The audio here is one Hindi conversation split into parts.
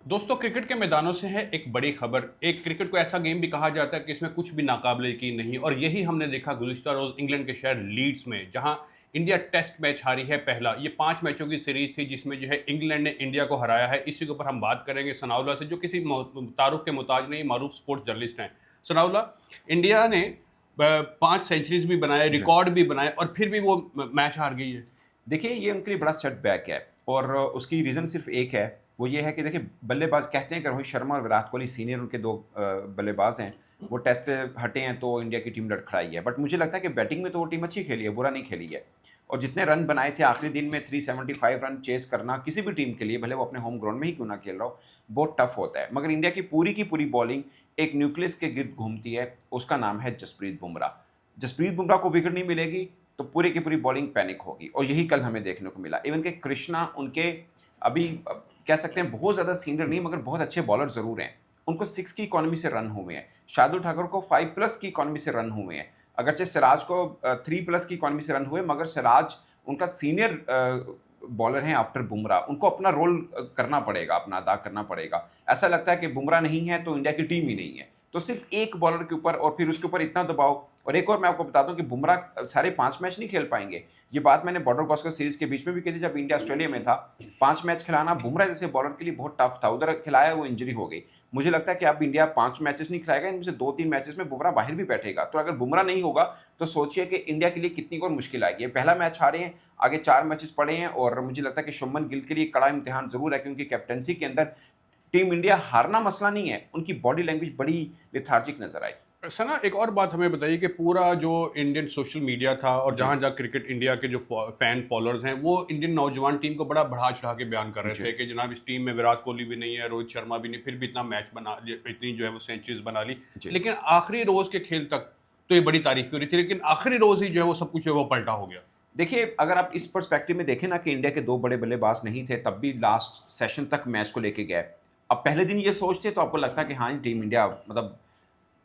दोस्तों, क्रिकेट के मैदानों से है एक बड़ी खबर। एक क्रिकेट को ऐसा गेम भी कहा जाता है कि इसमें कुछ भी नाकाबिले यकीन नहीं, और यही हमने देखा गुज़िश्ता रोज़ इंग्लैंड के शहर लीड्स में, जहां इंडिया टेस्ट मैच हारी है पहला। ये 5 मैचों की सीरीज थी जिसमें जो है इंग्लैंड ने इंडिया को हराया है। इसी के ऊपर हम बात करेंगे सनाउल्लाह से, जो किसी तारुफ के मोहताज नहीं, मारूफ स्पोर्ट्स जर्नलिस्ट हैं। सनाउल्लाह, इंडिया ने 5 सेंचुरीज भी बनाए, जी। रिकॉर्ड भी बनाए, और फिर भी वो मैच हार गई है। देखिए, ये उनके लिए बड़ा सेटबैक है और उसकी रीज़न सिर्फ एक है। वो ये है कि देखिए, बल्लेबाज कहते हैं कि रोहित शर्मा और विराट कोहली सीनियर उनके दो बल्लेबाज हैं। वो टेस्ट से हटे हैं तो इंडिया की टीम लड़खड़ाई है। बट मुझे लगता है कि बैटिंग में तो वो टीम अच्छी खेली है, बुरा नहीं खेली है। और जितने रन बनाए थे आखिरी दिन में, 375 रन चेस करना किसी भी टीम के लिए, भले वो अपने होम ग्राउंड में ही क्यों ना खेल रहा हो, बहुत टफ होता है। मगर इंडिया की पूरी बॉलिंग एक न्यूक्लियस के गिर्द घूमती है, उसका नाम है जसप्रीत बुमराह। जसप्रीत बुमराह को विकेट नहीं मिलेगी तो पूरी की पूरी बॉलिंग पैनिक होगी, और यही कल हमें देखने को मिला। इवन के कृष्णा उनके अभी कह सकते हैं बहुत ज़्यादा सीनियर नहीं, मगर बहुत अच्छे बॉलर ज़रूर हैं। उनको 6 की इकॉनमी से रन हुए हैं। शार्दुल ठाकुर को 5+ की इकॉनमी से रन हुए हैं। अगरचे सिराज को 3+ की इकॉनमी से रन हुए, मगर सिराज उनका सीनियर बॉलर हैं आफ्टर बुमराह। उनको अपना रोल करना पड़ेगा, अपना अदा करना पड़ेगा। ऐसा लगता है कि बुमराह नहीं है तो इंडिया की टीम ही नहीं है। तो सिर्फ एक बॉलर के ऊपर, और फिर उसके ऊपर इतना दबाव। और एक और मैं आपको बता दूं कि बुमराह सारे 5 मैच नहीं खेल पाएंगे। ये बात मैंने बॉर्डर गावस्कर सीरीज के बीच में भी की थी, जब इंडिया ऑस्ट्रेलिया में था। 5 मैच खिलाना बुमराह जैसे बॉलर के लिए बहुत टफ था। उधर खिलाया, वो इंजरी हो गई। मुझे लगता है कि अब इंडिया 5 मैचेस नहीं खिलाएगा, इनमें से 2-3 मैचेस में बुमराह बाहर भी बैठेगा। तो अगर बुमराह नहीं होगा तो सोचिए कि इंडिया के लिए कितनी और मुश्किल आएगी। पहला मैच हारे हैं, आगे 4 मैचेस पड़े हैं, और मुझे लगता है कि शुभमन गिल के लिए कड़ा इम्तिहान जरूर है, क्योंकि कैप्टनसी के अंदर टीम इंडिया हारना मसला नहीं है। उनकी बॉडी लैंग्वेज बड़ी लेथार्जिक नजर आई। सना, एक और बात हमें बताइए कि पूरा जो इंडियन सोशल मीडिया था और जी। जहाँ जहाँ क्रिकेट इंडिया के जो फैन फॉलोअर्स हैं, वो इंडियन नौजवान टीम को बड़ा बढ़ा चढ़ा के बयान कर रहे जी। थे कि जनाब इस टीम में विराट कोहली भी नहीं है, रोहित शर्मा भी नहीं, फिर भी इतना मैच बना, इतनी जो है वो सेंचुरीज बना ली। जी। लेकिन आखिरी रोज के खेल तक तो ये बड़ी तारीफ हो रही थी, लेकिन आखिरी रोज ही जो है वो सब कुछ जो है वो पलटा हो गया। देखिए, अगर आप इस पर्सपेक्टिव में देखें ना कि इंडिया के 2 बड़े बल्लेबाज नहीं थे, तब भी लास्ट सेशन तक मैच को लेके गए। अब पहले दिन ये सोचते तो आपको लगता है कि हाँ, टीम इंडिया मतलब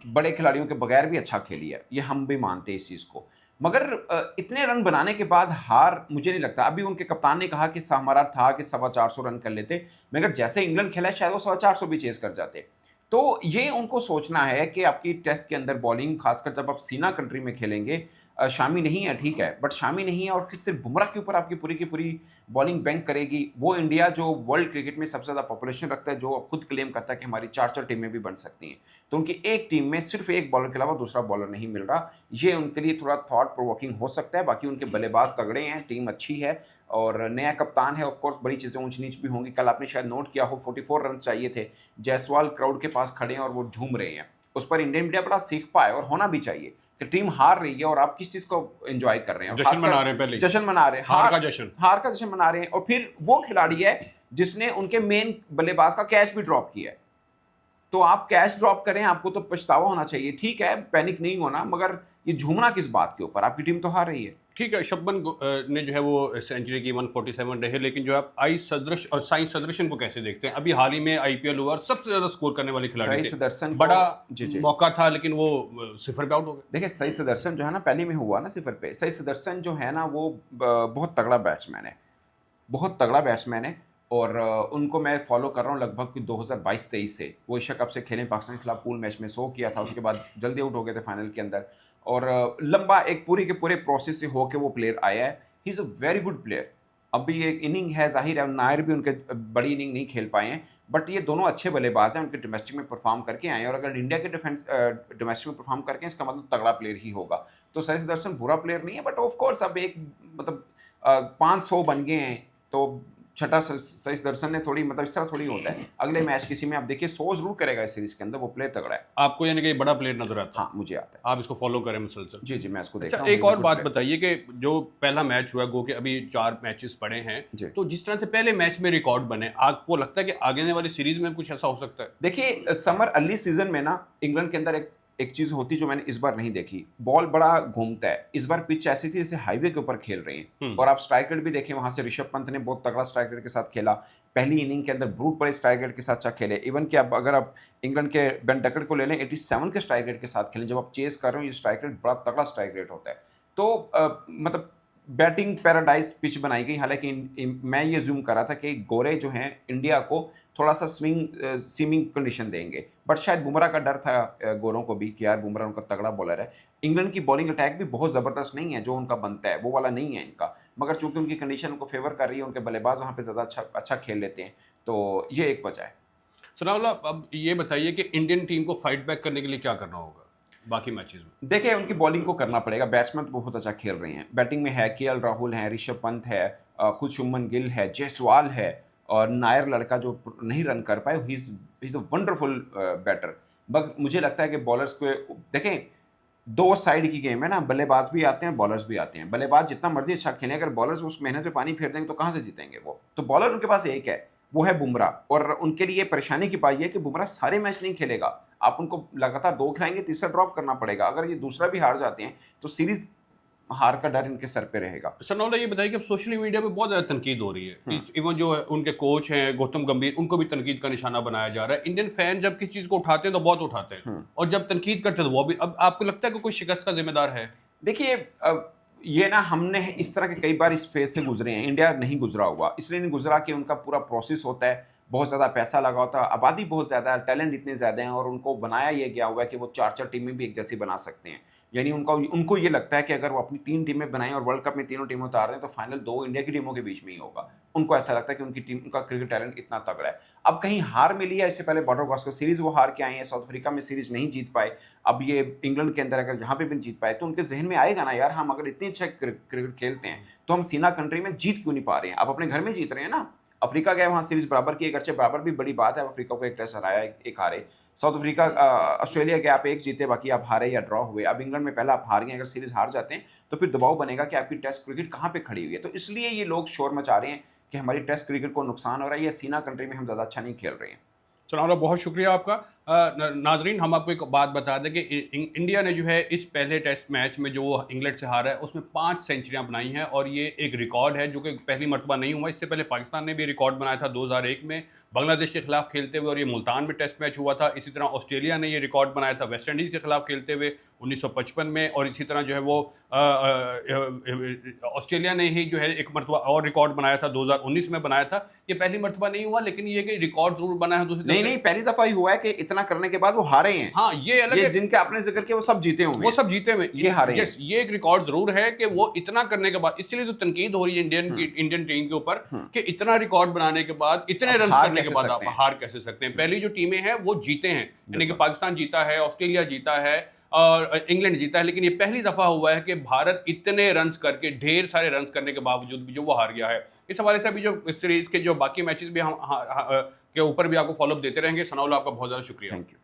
बड़े खिलाड़ियों के बगैर भी अच्छा खेली है, ये हम भी मानते हैं इस चीज़ को। मगर इतने रन बनाने के बाद हार मुझे नहीं लगता। अभी उनके कप्तान ने कहा कि हमारा था कि 425 रन कर लेते, मगर जैसे इंग्लैंड खेला शायद वो 425 भी चेस कर जाते। तो ये उनको सोचना है कि आपकी टेस्ट के अंदर बॉलिंग, खासकर जब आप सीना कंट्री में खेलेंगे, शामी नहीं है ठीक है, बट शामी नहीं है, और फिर सिर्फ बुमराह के ऊपर आपकी पूरी की पूरी बॉलिंग बैंक करेगी। वो इंडिया जो वर्ल्ड क्रिकेट में सबसे ज़्यादा पॉपुलेशन रखता है, जो खुद क्लेम करता है कि हमारी 4-4 टीमें भी बन सकती हैं, तो उनकी एक टीम में सिर्फ एक बॉलर के अलावा दूसरा बॉलर नहीं मिल रहा। ये उनके लिए थोड़ा थॉट प्रोवोकिंग हो सकता है। बाकी उनके बल्लेबाज तगड़े हैं, टीम अच्छी है, और नया कप्तान है। ऑफ कोर्स बड़ी चीज़ें ऊंच नीच भी होंगी। कल आपने शायद नोट किया हो, 44 रन चाहिए थे। जायसवाल क्राउड के पास खड़े हैं और वो झूम रहे हैं। उस पर इंडियन मीडिया बड़ा सीख पाए, और होना भी चाहिए कि टीम हार रही है और आप किस चीज़ को एंजॉय कर रहे हैं। और जश्न खासकर मना रहे हैं पहले ही। जश्न मना रहे हैं, हार का जश्न। हार का जश्न मना रहे हैं। और फिर वो खिलाड़ी है जिसने उनके मेन बल्लेबाज का कैच भी ड्रॉप किया है। तो आप कैच ड्रॉप करें, आपको तो पछतावा होना चाहिए। ठीक है, पैनिक नहीं होना, मगर ये झूमना किस बात के ऊपर? आपकी टीम तो हार रही है। ठीक है, ने जो है वो सेंचुरी की 147 रहे, लेकिन जो आप आई सदृश और साई सदृशन को कैसे देखते हैं? अभी हाल ही में आईपीएल हुआ और सबसे ज्यादा स्कोर करने वाले खिलाड़ी सही थे, सुदर्शन बड़ा जी जी। मौका था, लेकिन वो सिफर पे आउट हो गए। देखिए, सही सुदर्शन जो है ना, पहले में हुआ ना सिफर पे। सही सुदर्शन जो है ना, वो बहुत तगड़ा बैट्समैन है, बहुत तगड़ा बैट्समैन है। और उनको मैं फॉलो कर रहा हूँ लगभग 2022-23 से। वो एशिया कप से खेले, पाकिस्तान के खिलाफ पूल मैच में 100 किया था, उसके बाद जल्दी आउट हो गए थे फाइनल के अंदर। और लंबा एक पूरी के पूरे प्रोसेस से होके वो प्लेयर आया है। ही is a very good player. अभी एक इनिंग है, जाहिर है नायर भी उनके बड़ी इनिंग नहीं खेल पाए हैं, बट ये दोनों अच्छे बल्लेबाज हैं, उनके डोमेस्टिक में परफॉर्म करके आए हैं। और अगर इंडिया के डिफेंस डोमेस्टिक में परफॉर्म करके, इसका मतलब तगड़ा प्लेयर ही होगा। तो सही सुदर्शन बुरा प्लेयर नहीं है, बट ऑफ कोर्स अब एक मतलब 500 बन गए हैं, तो छठा सही सुदर्शन ने थोड़ी मतलब इस तरह थोड़ी होता है। अगले मैच किसी में आप देखिए 100 जरूर करेगा इस सीरीज के अंदर, वो प्लेयर तगड़ा है। आपको यानी कि ये बड़ा प्लेयर नजर आता है? हाँ, मुझे आता है। आप इसको फॉलो करें मुसलसल? जी जी, मैं इसको देख अच्छा, रहा हूँ। एक और बात बताइए कि जो पहला मैच हुआ, गो के अभी 4 मैचेस पड़े हैं, जी। तो जिस तरह से पहले मैच में रिकॉर्ड बने, आपको लगता है कि आगे आने वाली सीरीज में कुछ ऐसा हो सकता है? देखिए, समर अर्ली सीजन में ना इंग्लैंड के अंदर एक एक चीज होती जो मैंने इस बार नहीं देखी। बॉल बड़ा घूमता है। इस बार पिच ऐसी थी जैसे हाईवे के ऊपर खेल रहे हैं। और आप स्ट्राइक रेट भी देखें, वहां से ऋषभ पंत ने बहुत तगड़ा स्ट्राइक रेट के साथ खेला। पहली इनिंग के अंदर ब्रूट बड़े स्ट्राइक रेट के साथ अच्छा खेले। इवन कि अब अगर आप इंग्लैंड के बेन डकट को ले लें, 87 के स्ट्राइक रेट के साथ खेलें। जब आप चेस कर रहे हो, ये स्ट्राइक रेट बड़ा तगड़ा स्ट्राइक रेट होता है। तो मतलब बैटिंग पैराडाइज पिच बनाई गई। हालांकि मैं ये जूम कर रहा था कि गोरे जो हैं इंडिया को थोड़ा सा सीमिंग कंडीशन देंगे, बट शायद बुमराह का डर था गोरों को भी कि यार बुमराह उनका तगड़ा बॉलर है। इंग्लैंड की बॉलिंग अटैक भी बहुत ज़बरदस्त नहीं है, जो उनका बनता है वो वाला नहीं है इनका, मगर चूंकि उनकी कंडीशन उनको फेवर कर रही है, उनके बल्लेबाज वहाँ पे ज़्यादा अच्छा खेल लेते हैं, तो ये एक वजह है। सनाउल्ला, अब ये बताइए कि इंडियन टीम को फाइट बैक करने के लिए क्या करना होगा बाकी मैचेस में? देखिए उनकी बॉलिंग को करना पड़ेगा। बैट्समैन तो बहुत अच्छा खेल रहे हैं, बैटिंग में है केएल राहुल है, ऋषभ पंत है, खुद शुभमन गिल है, जायसवाल है, और नायर लड़का जो नहीं रन कर पाए, he is a wonderful batter. But मुझे लगता है कि बॉलर्स को देखें, दो साइड की गेम है ना, बल्लेबाज भी आते हैं बॉलर्स भी आते हैं। बल्लेबाज जितना मर्जी अच्छा खेलें, अगर बॉलर्स उस मेहनत पे पानी फेर देंगे तो कहाँ से जीतेंगे वो? तो बॉलर उनके पास एक है, वो है बुमराह, और उनके लिए परेशानी की बात यह है कि बुमराह सारे मैच नहीं खेलेगा। आप उनको लगातार 2 खिलाएंगे, तीसरा ड्रॉप करना पड़ेगा। अगर ये दूसरा भी हार जाते हैं तो सीरीज हार का डर इनके सर पे रहेगा। सनाउल्ला, ये बताइए कि अब सोशल मीडिया पे बहुत ज़्यादा तनकीद हो रही है, इवन जो उनके कोच हैं गौतम गंभीर, उनको भी तनकीद का निशाना बनाया जा रहा है। इंडियन फैन जब किसी चीज़ को उठाते हैं तो बहुत उठाते हैं, और जब तनकीद करते हैं तो वो भी। अब आपको लगता है कि कोई शिकस्त का जिम्मेदार है? देखिए ये ना, हमने इस तरह के कई बार इस फेज से गुजरे हैं, इंडिया नहीं गुजरा हुआ। इसलिए नहीं गुजरा कि उनका पूरा प्रोसेस होता है, बहुत ज़्यादा पैसा लगा होता है, आबादी बहुत ज़्यादा है, टैलेंट इतने ज़्यादा हैं, और उनको बनाया ये गया हुआ है कि वो 4-4 टीमें भी एक जैसी बना सकते हैं। यानी उनको ये लगता है कि अगर वो अपनी 3 टीमें बनाएं और वर्ल्ड कप में तीनों टीमें उतार दें तो फाइनल 2 इंडिया की टीमों के बीच में ही होगा। उनको ऐसा लगता है कि उनकी टीम, उनका क्रिकेट टैलेंट इतना तगड़ा है। अब कहीं हार मिली है, इससे पहले बॉर्डर गावस्कर सीरीज़ वो हार के आए हैं, साउथ अफ्रीका में सीरीज़ नहीं जीत पाए, अब ये इंग्लैंड के अंदर अगर जहाँ पे भी जीत पाए तो उनके जहन में आएगा ना, यार हम अगर इतनी अच्छा क्रिकेट खेलते हैं तो हम सीना कंट्री में जीत क्यों नहीं पा रहे हैं? अब अपने घर में जीत रहे हैं ना। अफ्रीका गए, वहाँ सीरीज बराबर की, अगरचे बराबर भी बड़ी बात है, अफ्रीका को एक टेस्ट हराया, एक हारे। साउथ अफ्रीका ऑस्ट्रेलिया के आप एक जीते, बाकी आप हारे या ड्रॉ हुए। अब इंग्लैंड में पहले आप हार गए, अगर सीरीज हार जाते हैं तो फिर दबाव बनेगा कि आपकी टेस्ट क्रिकेट कहाँ पे खड़ी हुई है। तो इसलिए ये लोग शोर मचा रहे हैं कि हमारी टेस्ट क्रिकेट को नुकसान हो रहा है, या सीना कंट्री में हम ज़्यादा अच्छा नहीं खेल रहे हैं। सनाउल्ला, बहुत शुक्रिया आपका। नाजरीन, हम आपको एक बात बता दें कि इंडिया ने जो है इस पहले टेस्ट मैच में जो इंग्लैंड से हारा है उसमें 5 सेंचुरियां बनाई हैं, और ये एक रिकॉर्ड है जो कि पहली मरतबा नहीं हुआ। इससे पहले पाकिस्तान ने भी रिकॉर्ड बनाया था 2001 में बांग्लादेश के खिलाफ खेलते हुए, और ये मुल्तान में टेस्ट मैच हुआ था। इसी तरह ऑस्ट्रेलिया ने ये रिकॉर्ड बनाया था वेस्ट इंडीज़ के खिलाफ खेलते हुए 1955 में, और इसी तरह जो है वो ऑस्ट्रेलिया ने ही जो है एक मरतबा और रिकॉर्ड बनाया था 2019 में बनाया था। ये पहली मरतबा नहीं हुआ, लेकिन ये कि रिकॉर्ड जरूर बना है। दूसरी नहीं, पहली दफा ही हुआ है कि इतना करने के बाद वो हारे हैं। हाँ, ये अलग है। जिनके आपने जिक्र किया वो सब जीते होंगे, वो सब जीते हुए, ये हारे हैं। ये एक रिकॉर्ड जरूर है कि वो इतना करने के बाद, इसलिए तो तनकीद हो रही है इंडियन टीम के ऊपर कि इतना रिकॉर्ड बनाने के बाद, इतने रन करने के बाद आप हार कैसे सकते हैं? पहली जो टीमें हैं वो जीते हैं, यानी कि पाकिस्तान जीता है, ऑस्ट्रेलिया जीता है और इंग्लैंड जीता है, लेकिन ये पहली दफा हुआ है कि भारत इतने रन्स करके, ढेर सारे रन्स करने के बावजूद भी जो वो हार गया है। इस हवाले से अभी जो सीरीज के जो बाकी मैचेस भी हम के ऊपर भी आपको फॉलोअप देते रहेंगे। सनाउल्ला, आपका बहुत ज़्यादा शुक्रिया। Thank you.